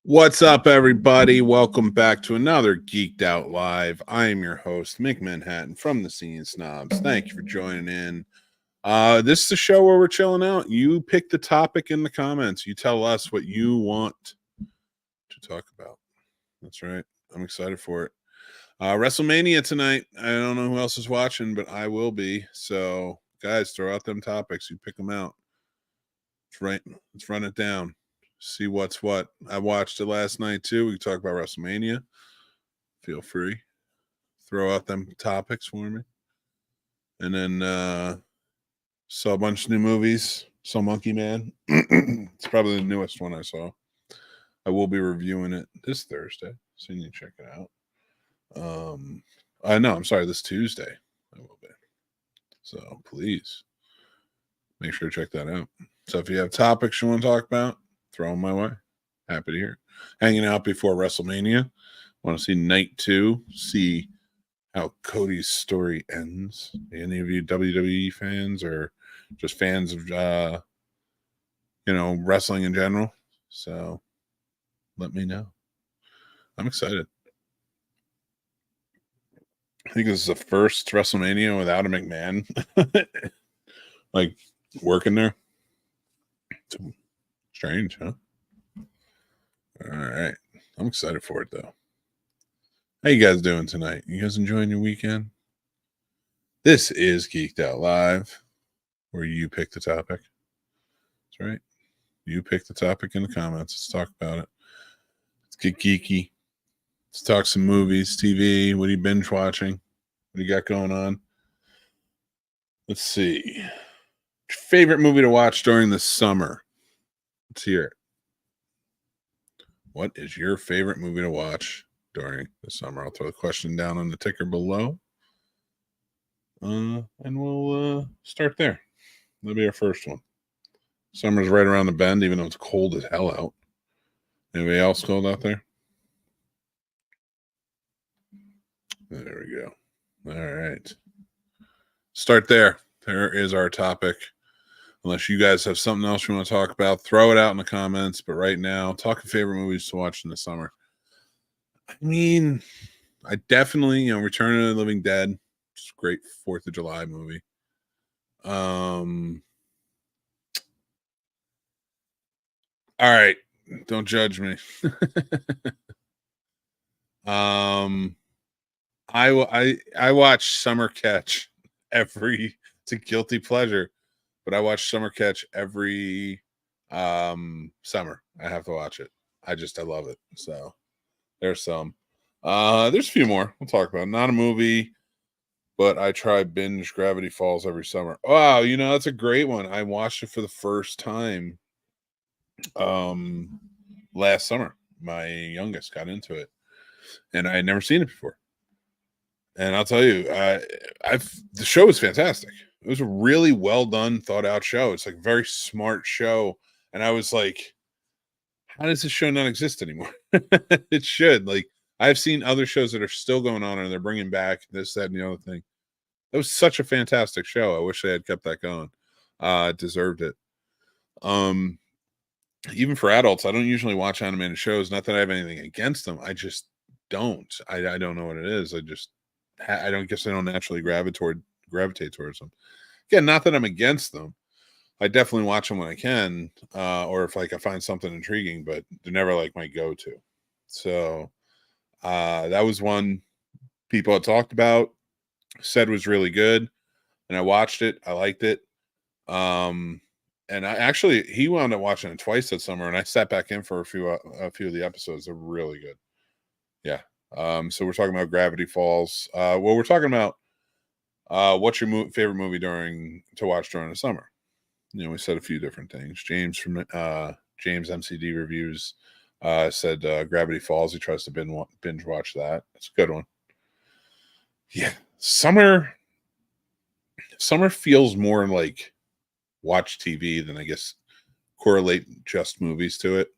What's up, everybody? Welcome back to another Geeked Out Live. I am your host, Mick Manhattan from the thescenesnobs. Thank you for joining in. This is the show where we're chilling out. You pick the topic in the comments. You tell us what you want to talk about. That's right. I'm excited for it. WrestleMania tonight. I don't know who else is watching, but I will be. So, guys, throw out them topics. You pick them out. That's right. Let's run it down. See what's what. I watched it last night too. We can talk about WrestleMania. Feel free. Throw out them topics for me. And then saw a bunch of new movies. Saw Monkey Man. It's probably the newest one I saw. I will be reviewing it this Thursday, so you need to check it out. I'm sorry, this Tuesday I will be. So please make sure to check that out. So if you have topics you want to talk about, throw them my way. Happy to hear. Hanging out before WrestleMania. Want to see night 2. See how Cody's story ends. Any of you WWE fans or just fans of wrestling in general? So let me know. I'm excited. I think this is the first WrestleMania without a McMahon like working there. It's strange, huh? All right. I'm excited for it though. How you guys doing tonight? You guys enjoying your weekend? This is Geeked Out Live, where you pick the topic. That's right. You pick the topic in the comments. Let's talk about it. Let's get geeky. Let's talk some movies, TV. What are you binge watching? What do you got going on? Let's see. Favorite movie to watch during the summer? Let's hear it. What is your favorite movie to watch during the summer? I'll throw the question down on the ticker below. And we'll start there. That'll be our first one. Summer's right around the bend, even though it's cold as hell out. Anybody else cold out there? There we go. All right. Start there. There is our topic. Unless you guys have something else you want to talk about, throw it out in the comments. But right now, talking favorite movies to watch in the summer. I mean, I definitely, Return of the Living Dead. It's a great 4th of July movie. All right. Don't judge me. I watch Summer Catch it's a guilty pleasure, but I watch Summer Catch every summer. I have to watch it. I love it. So there's some. There's a few more we'll talk about. Not a movie, but I try binge Gravity Falls every summer. Wow, that's a great one. I watched it for the first time last summer. My youngest got into it, and I had never seen it before. And I'll tell you, the show was fantastic. It was a really well done, thought out show. It's like a very smart show. And I was like, how does this show not exist anymore? It should. Like, I've seen other shows that are still going on and they're bringing back this, that, and the other thing. It was such a fantastic show. I wish they had kept that going. It deserved it. Even for adults, I don't usually watch animated shows. Not that I have anything against them. I just don't. I don't know what it is. I don't guess I don't naturally gravitate towards them. Again, not that I'm against them. I definitely watch them when I can, or if I find something intriguing, but they're never like my go-to. So that was one people had talked about, said was really good, and I watched it. I liked it. And he wound up watching it twice that summer, and I sat back in for a few of the episodes. They're really good. Yeah. So we're talking about Gravity Falls. We're talking about what's your favorite movie to watch during the summer. We said a few different things. James from James MCD Reviews said Gravity Falls. He tries to binge watch that. It's a good one. Yeah, summer feels more like watch TV than I guess correlate just movies to it.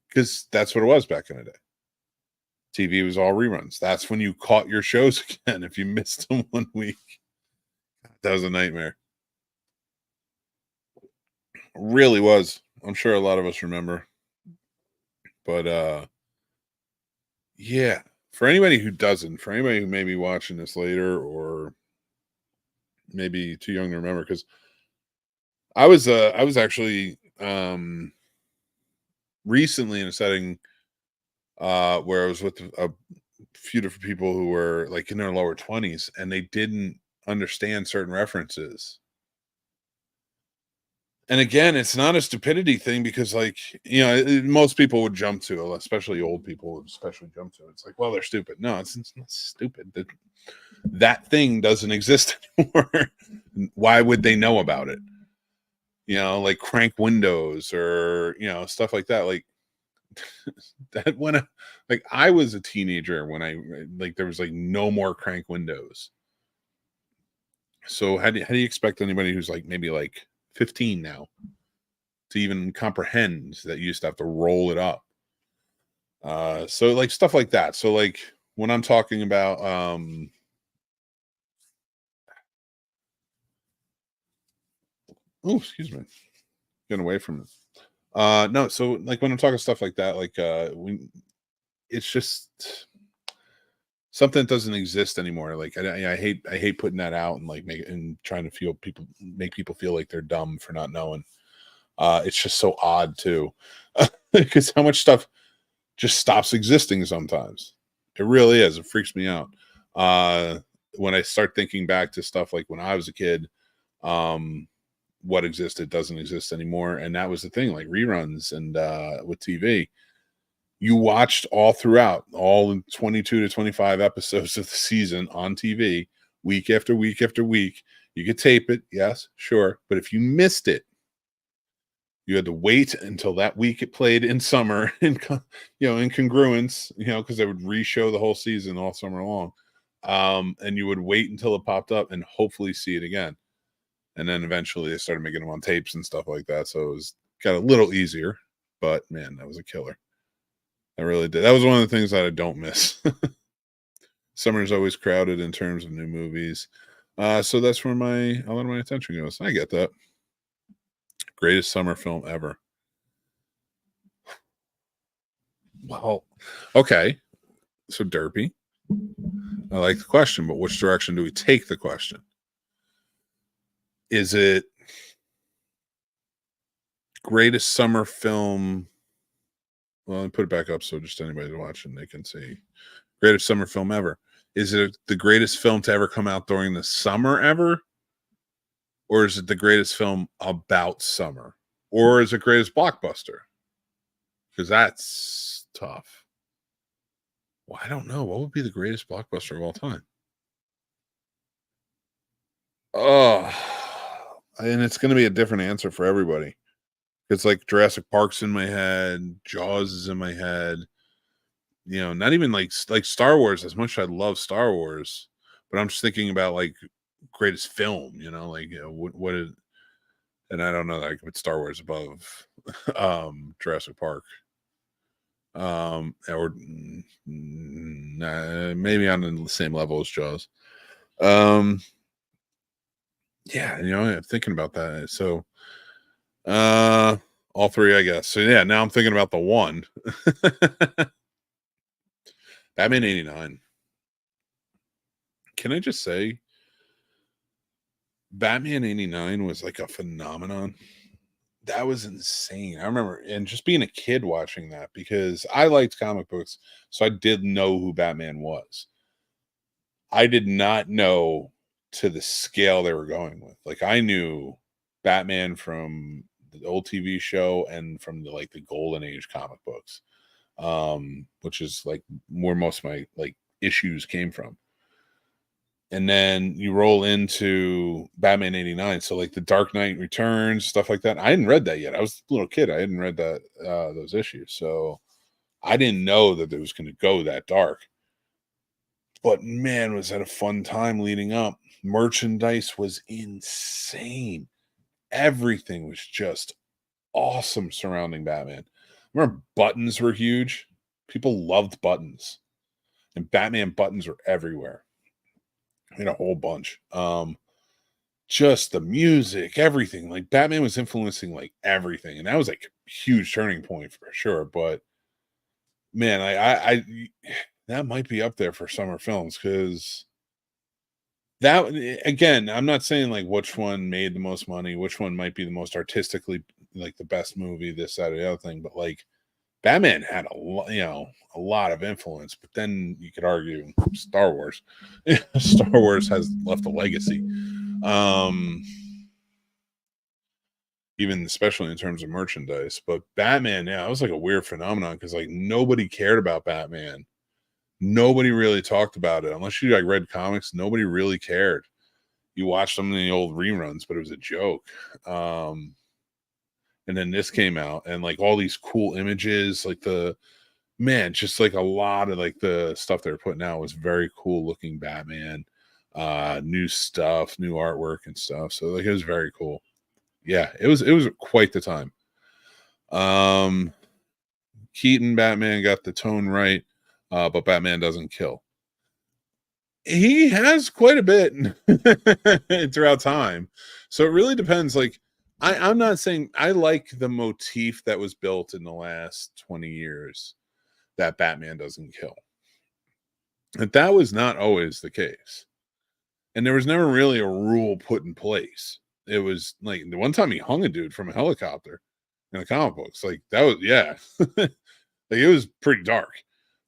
Because that's what it was back in the day. TV was all reruns. That's when you caught your shows again. If you missed them 1 week, that was a nightmare. Really was. I'm sure a lot of us remember. But yeah, for anybody who doesn't, for anybody who may be watching this later or maybe too young to remember, because I was actually recently in a setting where I was with a few different people who were like in their lower 20s and they didn't understand certain references. And again, it's not a stupidity thing because, like, most people would jump to, especially old people would especially jump to. It's like, well, they're stupid. No, it's not stupid. That thing doesn't exist anymore. Why would they know about it? Like crank windows or stuff like that. Like that when like I was a teenager when I like there was like no more crank windows. So how do you expect anybody who's like maybe like 15 now to even comprehend that you used to have to roll it up? So like stuff like that. So like when I'm talking about oh, excuse me, getting away from it. No, so like when I'm talking stuff like that, like it's just something that doesn't exist anymore. Like I hate putting that out and like trying to make people feel like they're dumb for not knowing. It's just so odd too, because how much stuff just stops existing sometimes. It really is. It freaks me out. When I start thinking back to stuff like when I was a kid, um, what existed doesn't exist anymore, and that was the thing. Like reruns and with TV, you watched all throughout all 22 to 25 episodes of the season on TV, week after week after week. You could tape it, yes, sure, but if you missed it, you had to wait until that week it played in summer in congruence, because they would re-show the whole season all summer long. And you would wait until it popped up and hopefully see it again. And then eventually they started making them on tapes and stuff like that. So it got a little easier, but man, that was a killer. I really did. That was one of the things that I don't miss. Summer's always crowded in terms of new movies. So that's where a lot of my attention goes. I get that. Greatest summer film ever. Well, okay. So Derpy. I like the question, but which direction do we take the question? Is it greatest summer film? Well, let me put it back up so just anybody watching they can see. Greatest summer film ever. Is it the greatest film to ever come out during the summer ever? Or is it the greatest film about summer? Or is it greatest blockbuster? Because that's tough. Well, I don't know. What would be the greatest blockbuster of all time? Oh, and it's going to be a different answer for everybody. It's like Jurassic Park's in my head, Jaws is in my head. Not even like Star Wars. As much as I love Star Wars, but I'm just thinking about like greatest film. Like what is, and I don't know that I could put Star Wars above Jurassic Park. Or maybe on the same level as Jaws. Um, yeah, I'm thinking about that. So, all three, I guess. So yeah, now I'm thinking about the one. Batman '89. Can I just say, Batman '89 was like a phenomenon. That was insane. I remember, and just being a kid watching that because I liked comic books, so I did know who Batman was. I did not know to the scale they were going with. Like I knew Batman from the old TV show and from the golden age comic books. Which is like where most of my like issues came from. And then you roll into Batman '89. So like the Dark Knight Returns, stuff like that. I hadn't read that yet. I was a little kid. I hadn't read that those issues. So I didn't know that it was going to go that dark. But man, was that a fun time leading up. Merchandise was insane. Everything was just awesome surrounding Batman. Remember, buttons were huge. People loved buttons, and Batman buttons were everywhere. I mean, a whole bunch. just the music, everything. Like Batman was influencing like everything, and that was like a huge turning point for sure. But man, I that might be up there for summer films because that again, I'm not saying like which one made the most money, which one might be the most artistically like the best movie, this, that, or the other thing, but like Batman had a lot of influence. But then you could argue Star Wars, Star Wars has left a legacy. Um, Even especially in terms of merchandise. But Batman, yeah, it was like a weird phenomenon because like nobody cared about Batman. Nobody really talked about it unless you like read comics. Nobody really cared. You watched some of the old reruns, but it was a joke. And then this came out, and like all these cool images, like the man, just like a lot of like the stuff they were putting out was very cool looking Batman, new stuff, new artwork and stuff. So like it was very cool. Yeah, it was quite the time. Um Keaton Batman got the tone right, but Batman doesn't kill. He has quite a bit throughout time. So it really depends. Like I'm not saying I like the motif that was built in the last 20 years that Batman doesn't kill. But that was not always the case. And there was never really a rule put in place. It was like the one time he hung a dude from a helicopter in the comic books. Like that was yeah. Like it was pretty dark.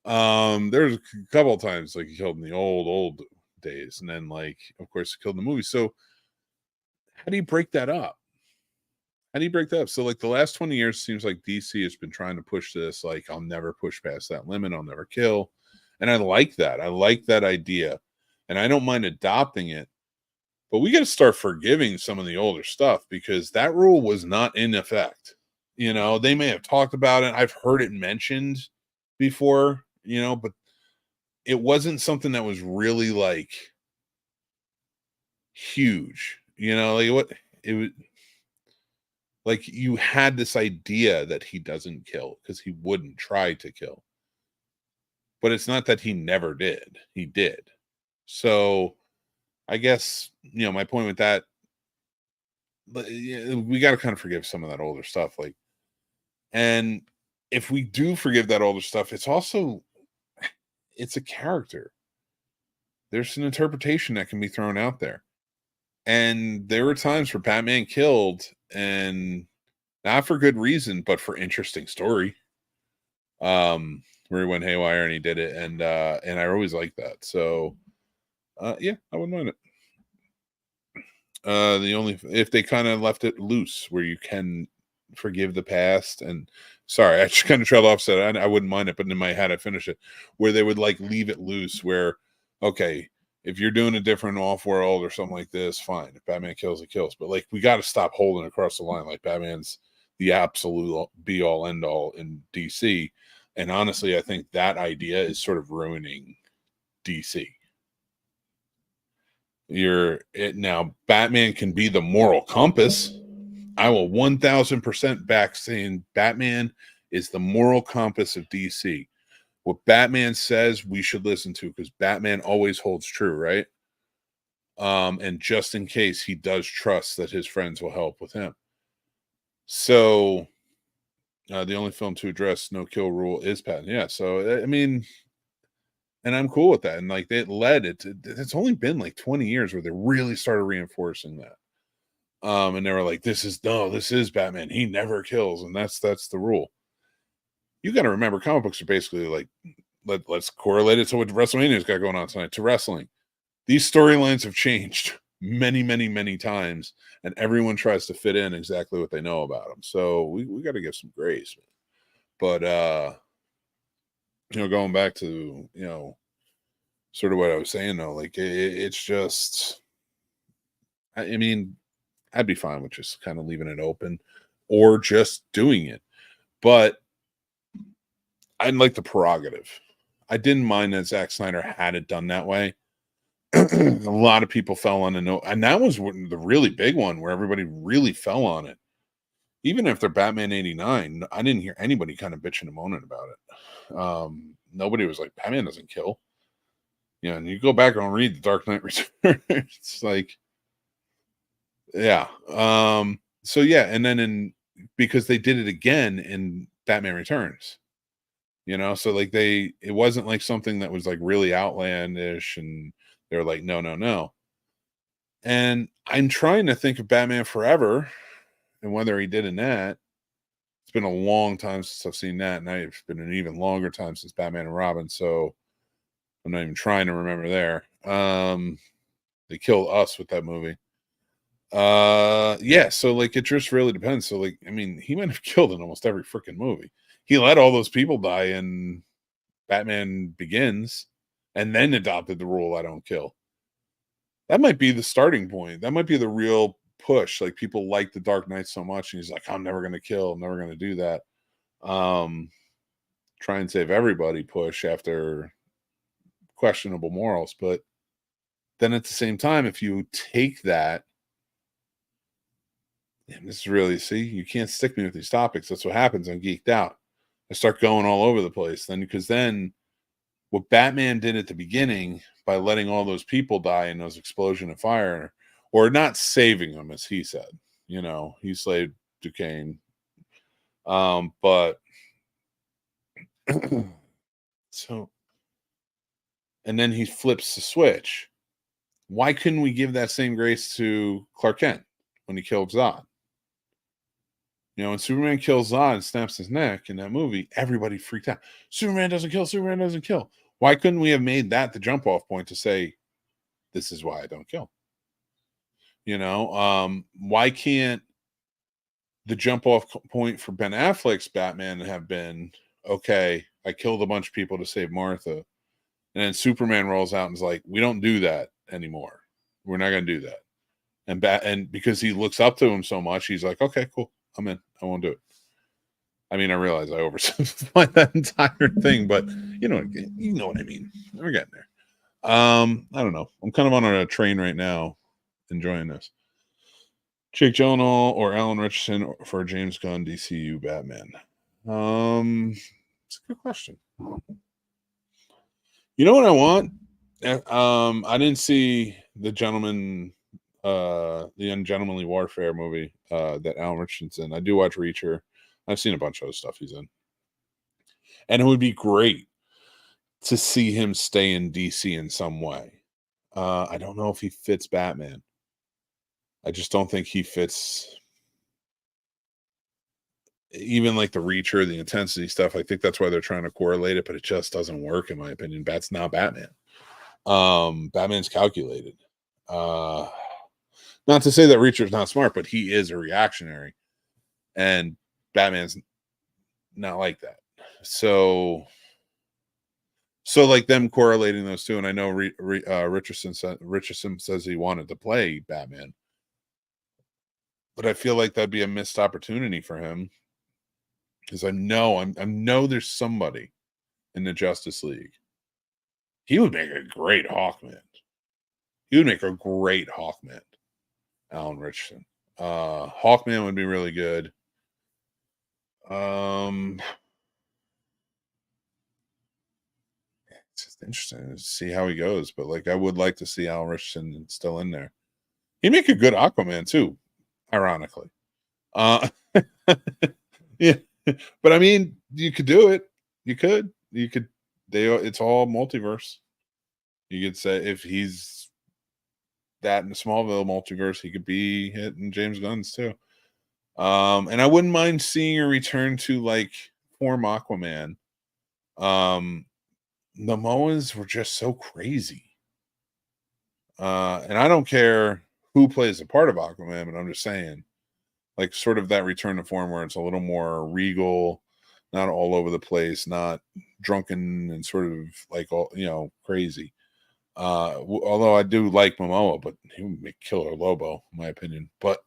There was a couple of times like he killed in the old days, and then like of course he killed in the movie. So how do you break that up? How do you break that up? So like the last 20 years seems like DC has been trying to push this, like I'll never push past that limit, I'll never kill. And I like that. I like that idea. And I don't mind adopting it. But we got to start forgiving some of the older stuff because that rule was not in effect. They may have talked about it. I've heard it mentioned before, but it wasn't something that was really like huge, like what it was like you had this idea that he doesn't kill because he wouldn't try to kill. But it's not that he never did. He did. So I guess, my point with that, but we got to kind of forgive some of that older stuff. Like, and if we do forgive that older stuff, it's a character. There's an interpretation that can be thrown out there. And there were times where Batman killed, and not for good reason, but for interesting story. Where he went haywire and he did it, and I always like that. So yeah, I wouldn't mind it. The only if they kind of left it loose where you can forgive the past, and sorry, I just kind of trailed off, said I wouldn't mind it, but in my head I finished it where they would like leave it loose where okay, if you're doing a different off world or something like this, fine. If Batman kills, it kills. But like we got to stop holding across the line like Batman's the absolute be all end all in DC. And honestly, I think that idea is sort of ruining DC. Now Batman can be the moral compass. I will 1000% back saying Batman is the moral compass of DC. What Batman says we should listen to because Batman always holds true, right? And just in case he does trust that his friends will help with him. So the only film to address no kill rule is Patton. Yeah. So I mean, and I'm cool with that. And like it's only been like 20 years where they really started reinforcing that. And they were like, this is Batman. He never kills, and that's the rule. You got to remember, comic books are basically like let's correlate it to what WrestleMania's got going on tonight to wrestling. These storylines have changed many, many, many times, and everyone tries to fit in exactly what they know about them. So we got to give some grace. But going back to sort of what I was saying though, like it's just, I mean, I'd be fine with just kind of leaving it open or just doing it. But I like the prerogative. I didn't mind that Zack Snyder had it done that way. A lot of people fell on the note, and that was the really big one where everybody really fell on it. Even after Batman 89, I didn't hear anybody kind of bitching and moaning about it. Nobody was like, Batman doesn't kill. And you go back and read The Dark Knight Returns. It's like, Yeah. So yeah, and then because they did it again in Batman Returns. So like it wasn't like something that was like really outlandish, and they were like, no, no, no. And I'm trying to think of Batman Forever and whether he did in that. It's been a long time since I've seen that, and it's been an even longer time since Batman and Robin. So I'm not even trying to remember there. They killed us with that movie. Yeah, so like it just really depends. So like, I mean, he might have killed in almost every freaking movie. He let all those people die in Batman Begins, and then adopted the rule I don't kill. That might be the starting point. That might be the real push. Like people like the Dark Knight so much, and he's like, I'm never gonna kill, I'm never gonna do that. Um, Try and save everybody push after questionable morals. But then at the same time, if you take that, and this is really, see, you can't stick me with these topics. That's what happens on Geeked Out. I start going all over the place then, because then what Batman did at the beginning by letting all those people die in those explosion of fire, or not saving them, as he said, he slayed Duquesne. But so, and then he flips the switch. Why couldn't we give that same grace to Clark Kent when he killed Zod? When Superman kills Zod and snaps his neck in that movie, everybody freaked out. Superman doesn't kill. Superman doesn't kill. Why couldn't we have made that the jump off point to say, this is why I don't kill? Why can't the jump off point for Ben Affleck's Batman have been, okay, I killed a bunch of people to save Martha. And then Superman rolls out and is like, we don't do that anymore. We're not going to do that. And because he looks up to him so much, he's like, okay, cool. I'm in. I won't do it. I mean, I realize I oversimplified that entire thing, but you know what I mean. We're getting there. I don't know. I'm kind of on a train right now, enjoying this. Jake Gyllenhaal or Alan Richardson for James Gunn DCU Batman? It's a good question. You know what I want? I didn't see the Ungentlemanly Warfare movie that Alan Richardson's in. I do watch Reacher. I've seen a bunch of other stuff he's in. And it would be great to see him stay in DC in some way. I don't know if he fits Batman. I just don't think he fits even like the Reacher, the intensity stuff. I think that's why they're trying to correlate it, but it just doesn't work in my opinion. That's not Batman. Batman's calculated. Not to say that Reacher's not smart, but he is a reactionary, and Batman's not like that. So like them correlating those two, and I know Richardson says he wanted to play Batman, but I feel like that'd be a missed opportunity for him, because I know there's somebody in the Justice League. He would make a great Hawkman. He would make a great Hawkman, Alan Richardson. Hawkman would be really good. It's just interesting to see how he goes, but like I would like to see Alan Richardson still in there. He'd make a good Aquaman too, ironically. Yeah, but I mean, you could do it. You could. It's all multiverse. You could say if he's that in the Smallville multiverse, he could be hitting James Gunn's too. And I wouldn't mind seeing a return to like form Aquaman. The Moans were just so crazy. And I don't care who plays the part of Aquaman, but I'm just saying, like, sort of that return to form where it's a little more regal, not all over the place, not drunken and sort of like all crazy. Although I do like Momoa, but he would make Killer Lobo, in my opinion. But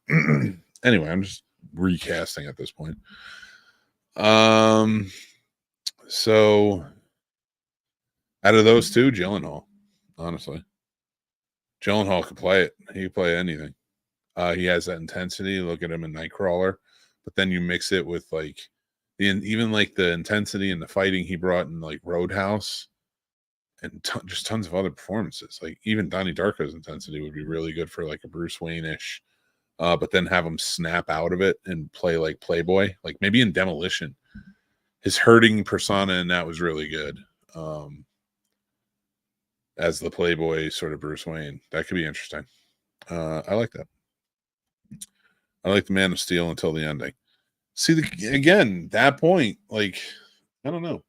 anyway, I'm just recasting at this point. So out of those two, Gyllenhaal, honestly. Gyllenhaal could play it. He could play anything. He has that intensity. Look at him in Nightcrawler, but then you mix it with like even like the intensity and the fighting he brought in like Roadhouse, and just tons of other performances. Like even Donnie Darko's intensity would be really good for like a Bruce Wayne-ish but then have him snap out of it and play like Playboy, like maybe in Demolition. His hurting persona in that was really good. As the Playboy sort of Bruce Wayne. That could be interesting. I like that. I like the Man of Steel until the ending. See, again, that point, like, I don't know.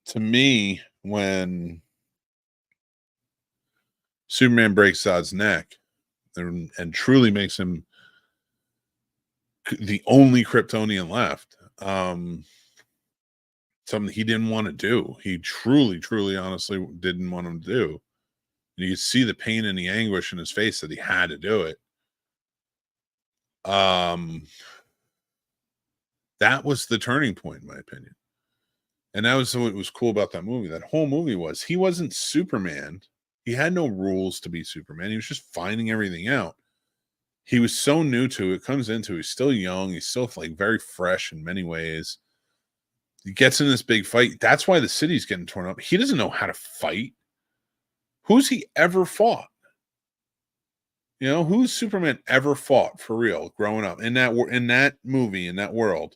To me, when Superman breaks Zod's neck and truly makes him the only Kryptonian left, something he didn't want to do. He truly, honestly didn't want him to do. And you could see the pain and the anguish in his face that he had to do it. That was the turning point, in my opinion. And that was what was cool about that movie. That whole movie was he wasn't Superman. He had no rules to be Superman. He was just finding everything out. He was so new to it, comes into, he's still young, he's still like very fresh in many ways. He gets in this big fight. That's why the city's getting torn up. He doesn't know how to fight. Who's he ever fought? You know, who's Superman ever fought for real growing up in that movie, in that world?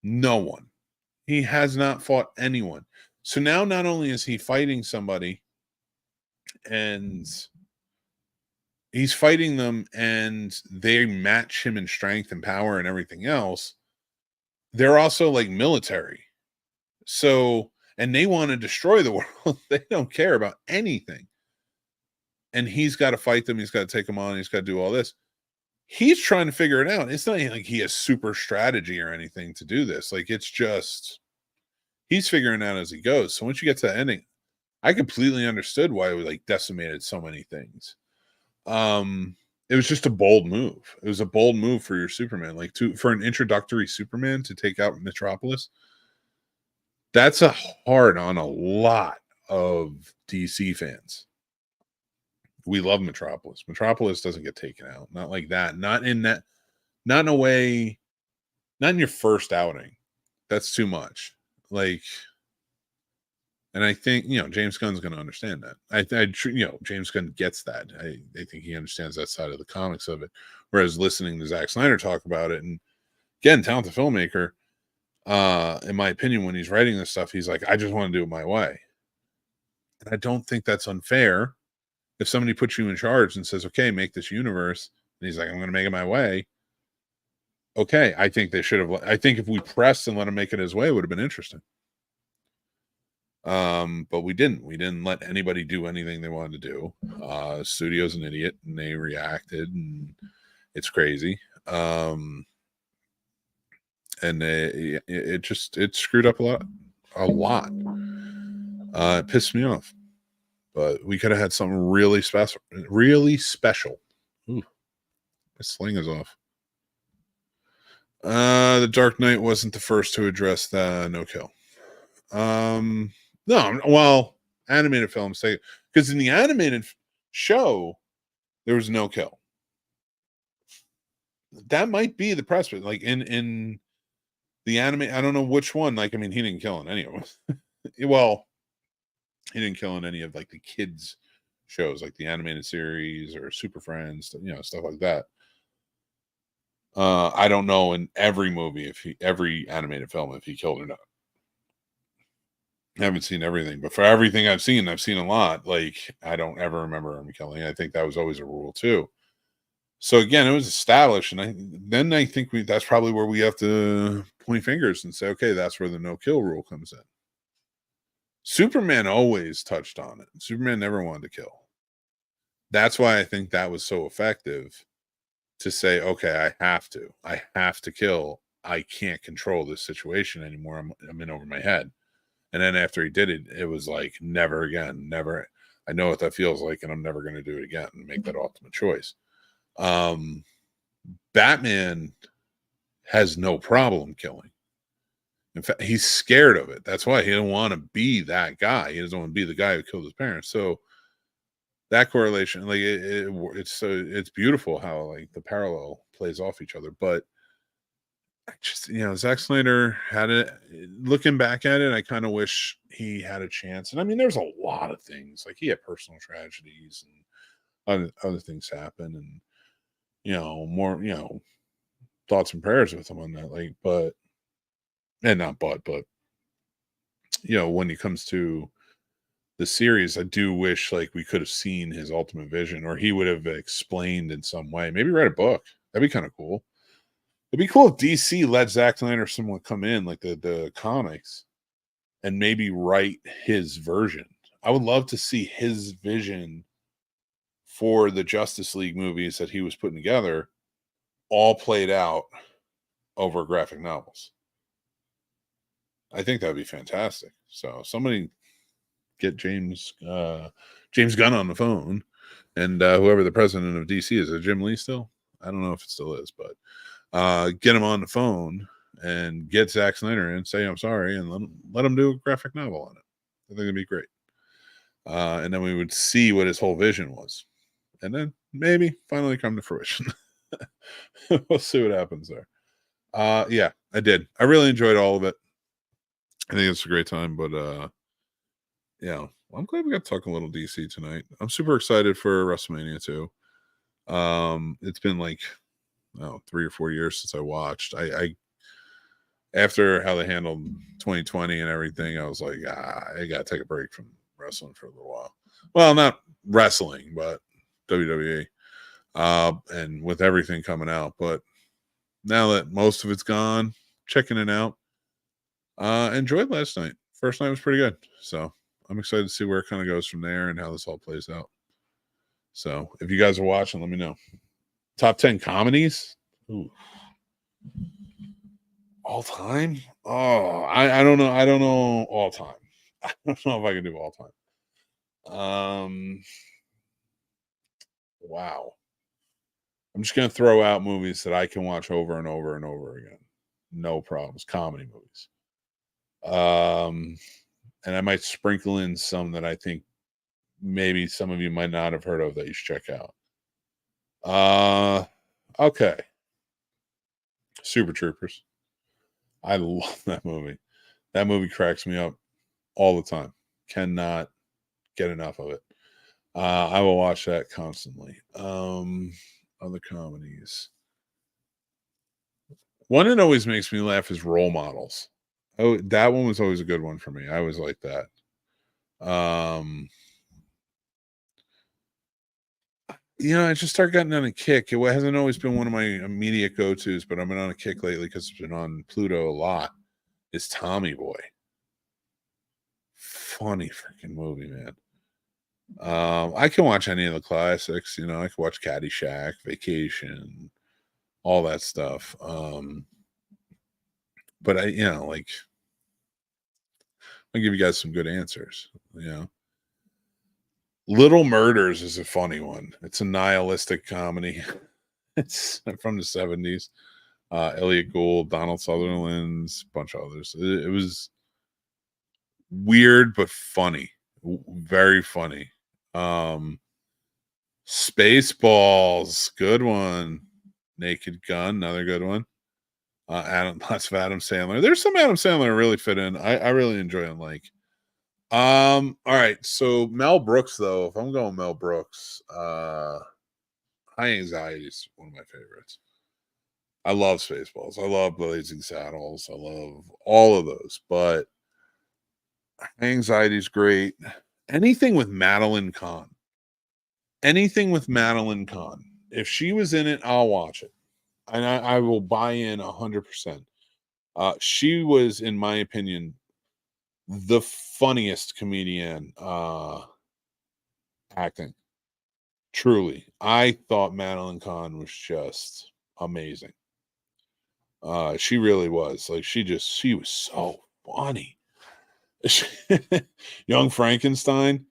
No one. He has not fought anyone. So now not only is he fighting somebody and he's fighting them and they match him in strength and power and everything else, they're also like military. So, and they want to destroy the world. They don't care about anything. And he's got to fight them. He's got to take them on. He's got to do all this. He's trying to figure it out. It's not like he has super strategy or anything to do this. Like, it's just, he's figuring it out as he goes. So once you get to the ending, I completely understood why it was like decimated so many things. It was just a bold move. It was a bold move for your Superman, like for an introductory Superman to take out Metropolis. That's a hard on a lot of DC fans. We love Metropolis. Metropolis doesn't get taken out. Not like that. Not in that. Not in a way. Not in your first outing. That's too much. Like, and I think James Gunn's going to understand that. James Gunn gets that. I think he understands that side of the comics of it. Whereas listening to Zack Snyder talk about it, and again, talented filmmaker. In my opinion, when he's writing this stuff, he's like, I just want to do it my way. And I don't think that's unfair. If somebody puts you in charge and says, okay, make this universe, and he's like, I'm going to make it my way. Okay, I think they should have. I think if we pressed and let him make it his way, it would have been interesting. But we didn't. We didn't let anybody do anything they wanted to do. Studio's an idiot, and they reacted, and it's crazy. And it screwed up a lot. It pissed me off. But we could have had something really special. Ooh, my sling is off. The Dark Knight wasn't the first to address the no kill. No, well, animated films because in the animated show there was no kill. That might be the precedent. Like in the anime, I don't know which one. Like, I mean, he didn't kill in any of them. Well, he didn't kill in any of like the kids shows, like the animated series or Super Friends, stuff like that. I don't know in every movie every animated film if he killed or not. I haven't seen everything, but for everything I've seen a lot. Like, I don't ever remember him killing. I think that was always a rule too. So again, it was established, and I think that's probably where we have to point fingers and say, okay, that's where the no kill rule comes in. Superman always touched on it. Superman never wanted to kill. That's why I think that was so effective to say, okay, I have to kill. I can't control this situation anymore. I'm in over my head. And then after he did it, it was like, never again, never. I know what that feels like, and I'm never going to do it again and make that ultimate choice. Batman has no problem killing. In fact, he's scared of it. That's why he didn't want to be that guy. He doesn't want to be the guy who killed his parents. So that correlation, like it's beautiful how like the parallel plays off each other. But I just, Zack Snyder had it. Looking back at it, I kind of wish he had a chance. And I mean, there's a lot of things. Like, he had personal tragedies and other things happen, and more, thoughts and prayers with him on that. Like, but and not but when it comes to the series, I do wish like we could have seen his ultimate vision, or he would have explained in some way. Maybe write a book. That'd be kind of cool. It'd be cool if DC let Zack Snyder or someone come in, like the comics, and maybe write his version. I would love to see his vision for the Justice League movies that he was putting together, all played out over graphic novels. I think that'd be fantastic. So somebody get James Gunn on the phone, and whoever the president of DC is, Jim Lee still? I don't know if it still is, but get him on the phone and get Zack Snyder in, say I'm sorry, and let him do a graphic novel on it. I think it'd be great. And then we would see what his whole vision was, and then maybe finally come to fruition. We'll see what happens there. Yeah, I did. I really enjoyed all of it. I think it's a great time, but yeah, well, I'm glad we got to talk a little DC tonight. I'm super excited for WrestleMania 2. It's been like 3 or 4 years since I watched. I after how they handled 2020 and everything, I was like, I gotta take a break from wrestling for a little while. Well, not wrestling, but WWE. And with everything coming out, but now that most of it's gone, checking it out. Enjoyed last night. First night was pretty good, so I'm excited to see where it kind of goes from there and how this all plays out. So if you guys are watching, let me know. Top 10 comedies. Ooh. All time? Oh, I don't know. I don't know all time. I don't know if I can do all time. Wow. I'm just gonna throw out movies that I can watch over and over and over again. No problems. Comedy movies. And I might sprinkle in some that I think maybe some of you might not have heard of that you should check out. Okay. Super Troopers. I love that movie. That movie cracks me up all the time. Cannot get enough of it. I will watch that constantly. Other comedies. One that always makes me laugh is Role Models. Oh, that one was always a good one for me. I always like that. I just started getting on a kick. It hasn't always been one of my immediate go-tos, but I've been on a kick lately because it's been on Pluto a lot. It's Tommy Boy. Funny freaking movie, man. I can watch any of the classics. I can watch Caddyshack, Vacation, all that stuff. But I give you guys some good answers. Little Murders is a funny one. It's a nihilistic comedy. It's from the 70s. Elliot Gould, Donald Sutherland's, a bunch of others. It was weird but funny. Very funny. Spaceballs, good one. Naked Gun, another good one. Lots of Adam Sandler. There's some Adam Sandler really fit in. I really enjoy him. All right. So Mel Brooks, though, if I'm going Mel Brooks, High Anxiety is one of my favorites. I love Spaceballs. I love Blazing Saddles. I love all of those, but High Anxiety is great. Anything with Madeline Kahn. Anything with Madeline Kahn. If she was in it, I'll watch it. And I will buy in 100%. She was, in my opinion, the funniest comedian acting. Truly. I thought Madeline Kahn was just amazing. She really was. She was so funny. Young Frankenstein.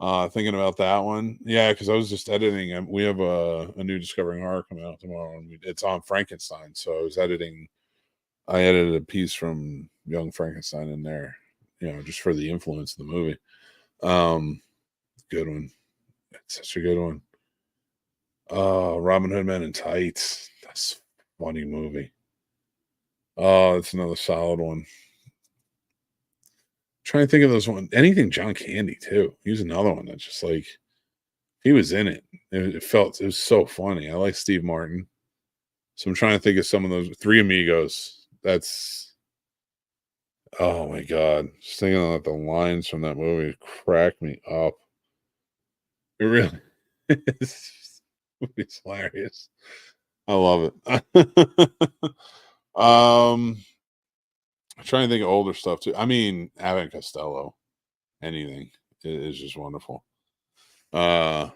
Thinking about that one. Yeah, because I was just editing. We have a new Discovering Horror coming out tomorrow, and it's on Frankenstein. So I was editing. I edited a piece from Young Frankenstein in there, just for the influence of the movie. Good one. It's such a good one. Robin Hood Men in Tights. That's a funny movie. Oh, it's another solid one. Trying to think of those one. Anything John Candy too. He's another one that's just He was in it. It was so funny. I like Steve Martin. So I'm trying to think of some of those Three Amigos. That's oh my god. Just thinking about the lines from that movie crack me up. It really is. It's hilarious. I love it. I'm trying to think of older stuff too. I mean, Abbott and Costello, anything is just wonderful. We're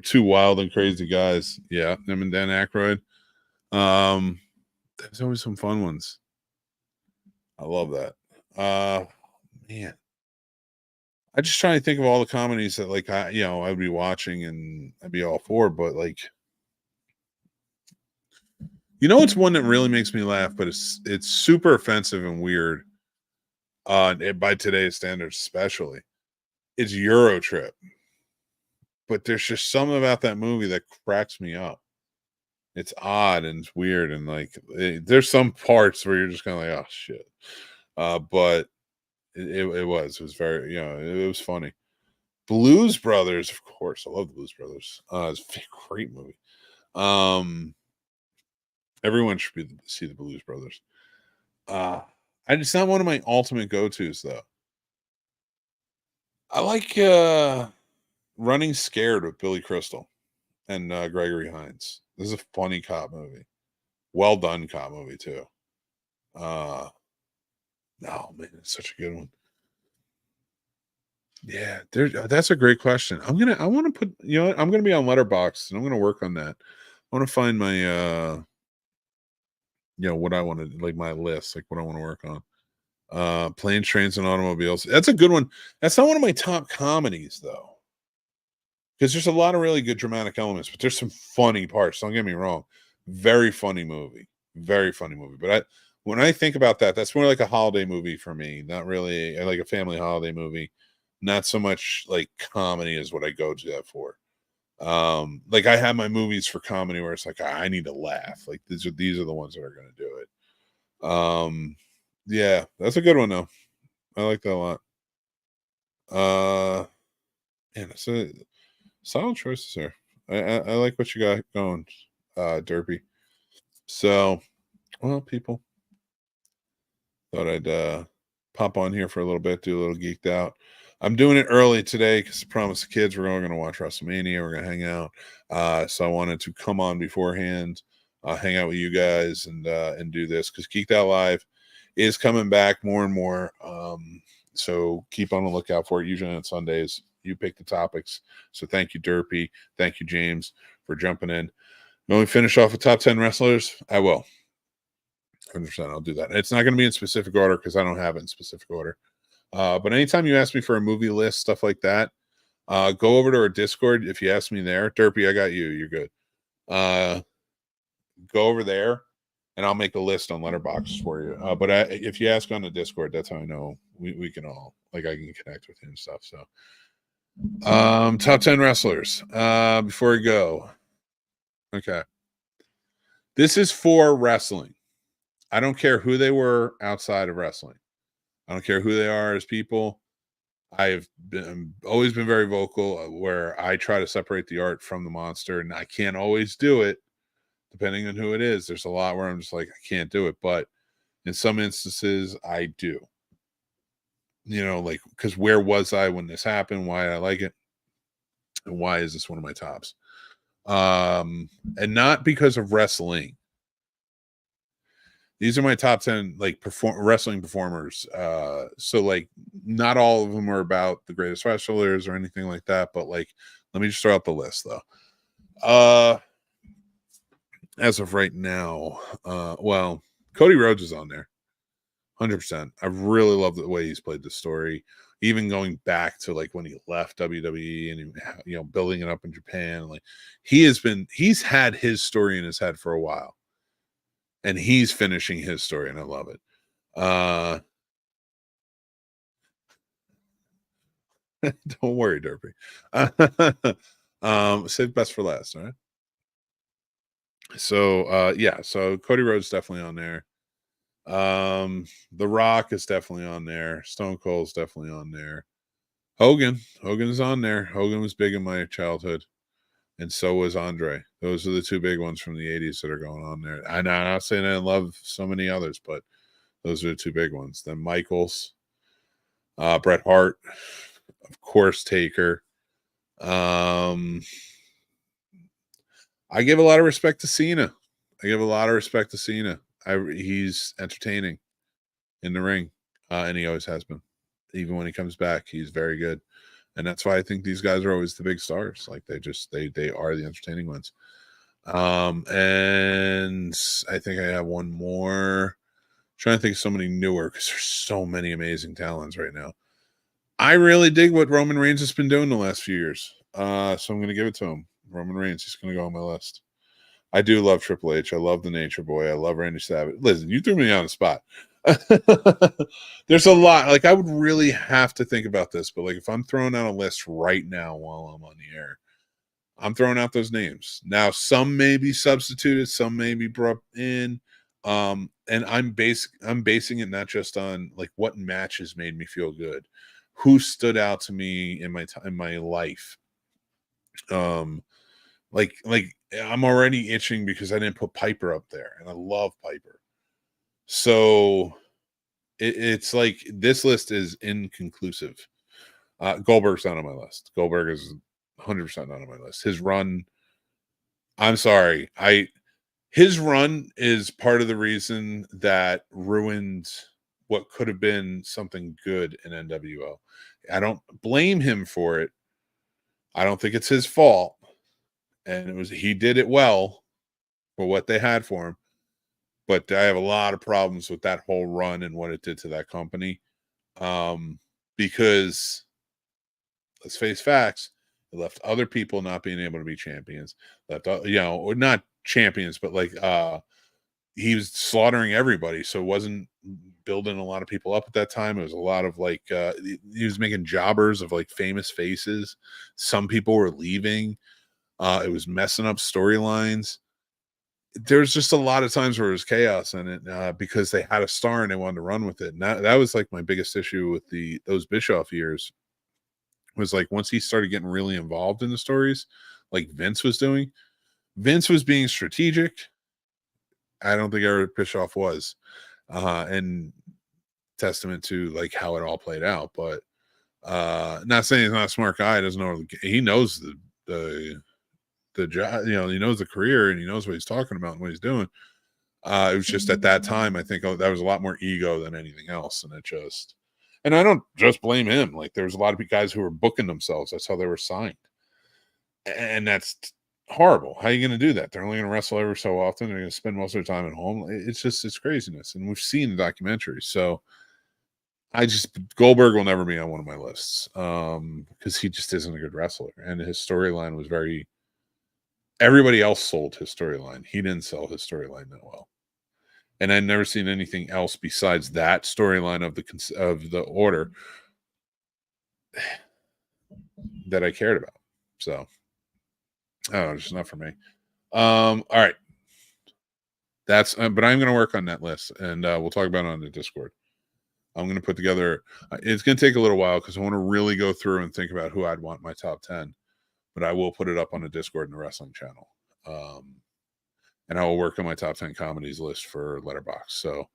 two wild and crazy guys. Yeah, him and Dan Aykroyd. There's always some fun ones. I love that. Man, I just trying to think of all the comedies that like I'd be watching and I'd be all for, but like it's one that really makes me laugh, but it's super offensive and weird. By today's standards, especially, it's Euro Trip. But there's just something about that movie that cracks me up. It's odd and it's weird, and like there's some parts where you're just kind of like, oh shit. But it was very it was funny. Blues Brothers, of course, I love the Blues Brothers. It's a great movie. Everyone should see the Blues Brothers. It's not one of my ultimate go-tos though. I like Running Scared with Billy Crystal and Gregory Hines. This is a funny cop movie. Well done cop movie too. Oh man, it's such a good one. Yeah, that's a great question. I want to put, I'm gonna be on Letterboxd and I'm gonna work on that. I want to find my what I want to like my list, like what I want to work on. Planes, Trains, and Automobiles. That's a good one. That's not one of my top comedies though. Because there's a lot of really good dramatic elements, but there's some funny parts. Don't get me wrong. Very funny movie. Very funny movie. But when I think about that, that's more like a holiday movie for me. Not really like a family holiday movie. Not so much like comedy is what I go to that for. Like I have my movies for comedy where it's like I need to laugh. Like these are the ones that are gonna do it. Yeah, that's a good one though. I like that a lot. Man, it's a solid choices here. I like what you got going, Derpy. So, well, people, thought I'd pop on here for a little bit, do a little geeked out. I'm doing it early today because I promised the kids we're all going to watch WrestleMania. We're going to hang out. So I wanted to come on beforehand, hang out with you guys, and do this because Geeked Out Live is coming back more and more. So keep on the lookout for it. Usually on Sundays, you pick the topics. So thank you, Derpy. Thank you, James, for jumping in. When we finish off with top 10 wrestlers, I will. 100%. I'll do that. It's not going to be in specific order because I don't have it in specific order. But anytime you ask me for a movie list, stuff like that, go over to our Discord. If you ask me there, Derpy, I got you. You're good. Go over there, and I'll make a list on Letterboxd for you. But if you ask on the Discord, that's how I know we can all I can connect with you and stuff. So, top 10 wrestlers. Before we go, okay, this is for wrestling. I don't care who they were outside of wrestling. I don't care who they are as people. I've always been very vocal where I try to separate the art from the monster, and I can't always do it depending on who it is. There's a lot where I'm just like, I can't do it. But in some instances, I do. Like, because where was I when this happened? Why I like it? And why is this one of my tops? And not because of wrestling. These are my top 10 like wrestling performers. So like not all of them are about the greatest wrestlers or anything like that, but like let me just throw out the list though. As of right now, well, Cody Rhodes is on there. 100%. I really love the way he's played the story, even going back to like when he left WWE and building it up in Japan. Like he's had his story in his head for a while. And he's finishing his story, and I love it. Don't worry, Derpy. Save best for last, all right? So so Cody Rhodes definitely on there. The Rock is definitely on there. Stone Cold's definitely on there. Hogan is on there. Hogan was big in my childhood. and so was Andre. Those are the two big ones from the 80s that are going on there. I'm not saying I love so many others, but those are the two big ones. Then Michaels, Bret Hart, of course, Taker. I give a lot of respect to Cena. He's entertaining in the ring, and he always has been. Even when he comes back, he's very good, and that's why I think these guys are always the big stars. Like they are the entertaining ones. And I think I have one more. I'm trying to think of somebody newer because there's so many amazing talents right now. I really dig what Roman Reigns has been doing the last few years. So I'm going to give it to him. Roman Reigns, he's going to go on my list. I do love Triple H. I love the Nature Boy. I love Randy Savage. Listen, you threw me on the spot. There's a lot. Like, I would really have to think about this, but like, if I'm throwing out a list right now while I'm on the air, I'm throwing out those names. Now, some may be substituted, some may be brought in. And I'm basing it not just on like what matches made me feel good, who stood out to me in my life. Like I'm already itching because I didn't put Piper up there, and I love Piper. So it's like this list is inconclusive. Goldberg's not on my list. Goldberg is 100% not on my list. His run, I'm sorry, his run is part of the reason that ruined what could have been something good in NWO. I don't blame him for it. I don't think it's his fault. And he did it well for what they had for him. But I have a lot of problems with that whole run and what it did to that company. Because let's face facts, it left other people not being able to be champions. Or not champions, but like he was slaughtering everybody. So it wasn't building a lot of people up at that time. It was a lot of like he was making jobbers of like famous faces. Some people were leaving. It was messing up storylines. There's just a lot of times where it was chaos in it because they had a star and they wanted to run with it. And that was like my biggest issue with those Bischoff years was like once he started getting really involved in the stories, like Vince was doing. Vince was being strategic. I don't think Eric Bischoff was. And testament to like how it all played out. But not saying he's not a smart guy. Doesn't know. He knows the job, he knows the career and he knows what he's talking about and what he's doing. It was just at that time, I think that was a lot more ego than anything else. And I don't just blame him. Like there was a lot of guys who were booking themselves. That's how they were signed. And that's horrible. How are you going to do that? They're only going to wrestle every so often. They're going to spend most of their time at home. It's craziness. And we've seen the documentaries. So Goldberg will never be on one of my lists because he just isn't a good wrestler. And his storyline was everybody else sold his storyline. He didn't sell his storyline that well. And I've never seen anything else besides that storyline of the order that I cared about. So, it's just not for me. All right. But I'm going to work on that list and we'll talk about it on the Discord. I'm going to put together, it's going to take a little while because I want to really go through and think about who I'd want my top 10, but I will put it up on the Discord and the wrestling channel. And I will work on my top 10 comedies list for Letterboxd. So,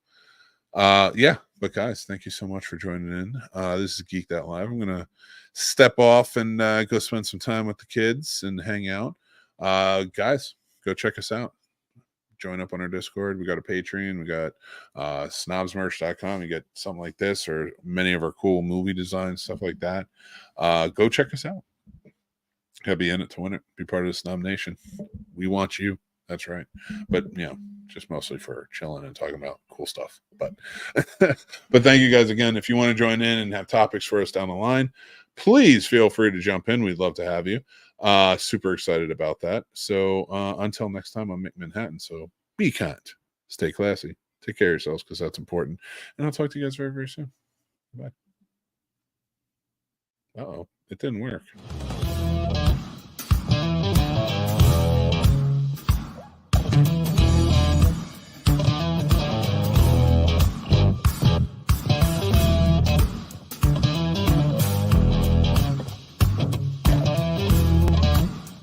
but guys, thank you so much for joining in. This is Geeked Out Live. I'm going to step off and go spend some time with the kids and hang out. Guys, go check us out. Join up on our Discord. We got a Patreon. We got snobsmerch.com. You get something like this or many of our cool movie designs, stuff like that. Go check us out. Gotta be in it to win it. Be part of the Snob Nation. We want you. That's right. But just mostly for chilling and talking about cool stuff. But but thank you guys again. If you want to join in and have topics for us down the line, please feel free to jump in. We'd love to have you. Super excited about that. So until next time, I'm Mick Manhattan. So be kind, stay classy, take care of yourselves because that's important. And I'll talk to you guys very, very soon. Bye. Uh-oh, it didn't work.